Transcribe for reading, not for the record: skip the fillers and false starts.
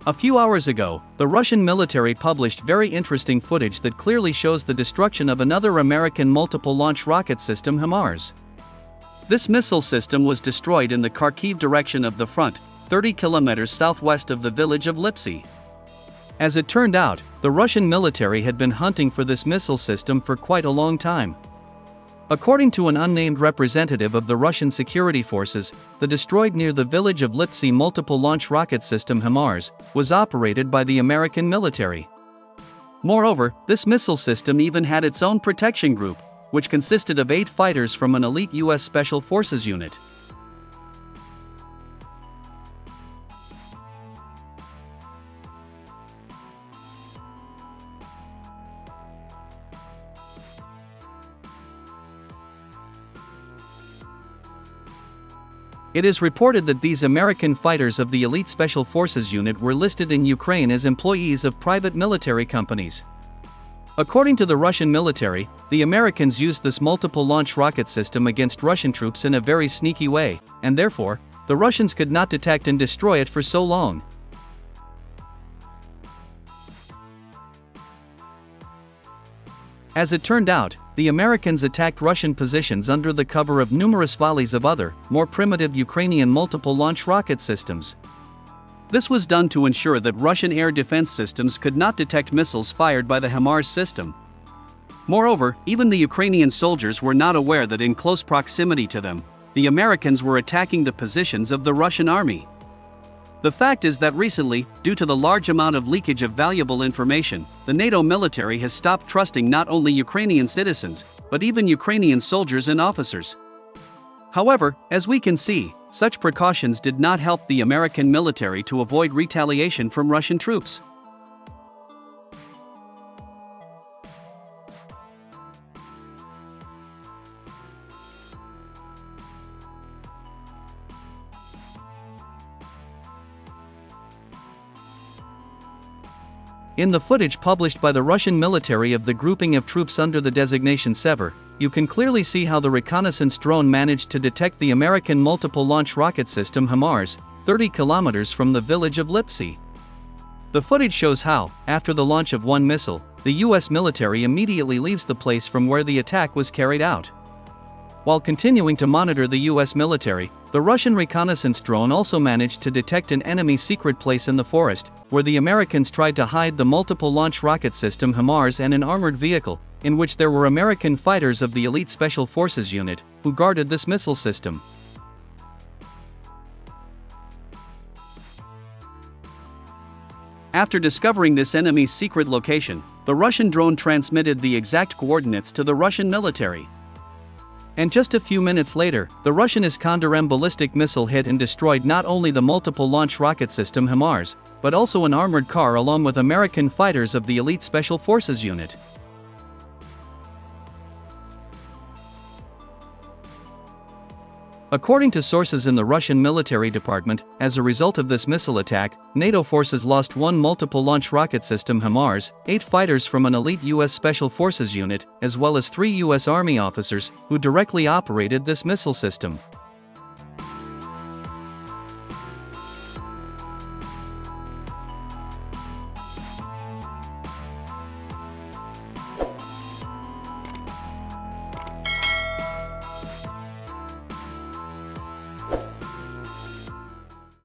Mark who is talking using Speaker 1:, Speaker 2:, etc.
Speaker 1: A few hours ago, the Russian military published very interesting footage that clearly shows the destruction of another American multiple-launch rocket system, HIMARS. This missile system was destroyed in the Kharkiv direction of the front, 30 kilometers southwest of the village of Liptsy. As it turned out, the Russian military had been hunting for this missile system for quite a long time. According to an unnamed representative of the Russian security forces, the destroyed near the village of Liptsy multiple-launch rocket system HIMARS was operated by the American military. Moreover, this missile system even had its own protection group, which consisted of 8 fighters from an elite U.S. Special Forces unit. It is reported that these American fighters of the Elite Special Forces unit were listed in Ukraine as employees of private military companies. According to the Russian military, the Americans used this multiple-launch rocket system against Russian troops in a very sneaky way, and therefore, the Russians could not detect and destroy it for so long. As it turned out, the Americans attacked Russian positions under the cover of numerous volleys of other, more primitive Ukrainian multiple-launch rocket systems. This was done to ensure that Russian air defense systems could not detect missiles fired by the HIMARS system. Moreover, even the Ukrainian soldiers were not aware that in close proximity to them, the Americans were attacking the positions of the Russian army. The fact is that recently, due to the large amount of leakage of valuable information, the NATO military has stopped trusting not only Ukrainian citizens, but even Ukrainian soldiers and officers. However, as we can see, such precautions did not help the American military to avoid retaliation from Russian troops. In the footage published by the Russian military of the grouping of troops under the designation Sever, you can clearly see how the reconnaissance drone managed to detect the American multiple-launch rocket system HIMARS, 30 kilometers from the village of Liptsy. The footage shows how, after the launch of one missile, the US military immediately leaves the place from where the attack was carried out. While continuing to monitor the US military, the Russian reconnaissance drone also managed to detect an enemy secret place in the forest, where the Americans tried to hide the multiple-launch rocket system HIMARS and an armored vehicle, in which there were American fighters of the Elite Special Forces unit, who guarded this missile system. After discovering this enemy's secret location, the Russian drone transmitted the exact coordinates to the Russian military. And just a few minutes later, the Russian ISKANDER-M ballistic missile hit and destroyed not only the multiple-launch rocket system HIMARS, but also an armored car along with American fighters of the Elite Special Forces unit. According to sources in the Russian military department, as a result of this missile attack, NATO forces lost one multiple-launch rocket system HIMARS, 8 fighters from an elite U.S. Special Forces unit, as well as 3 U.S. Army officers, who directly operated this missile system.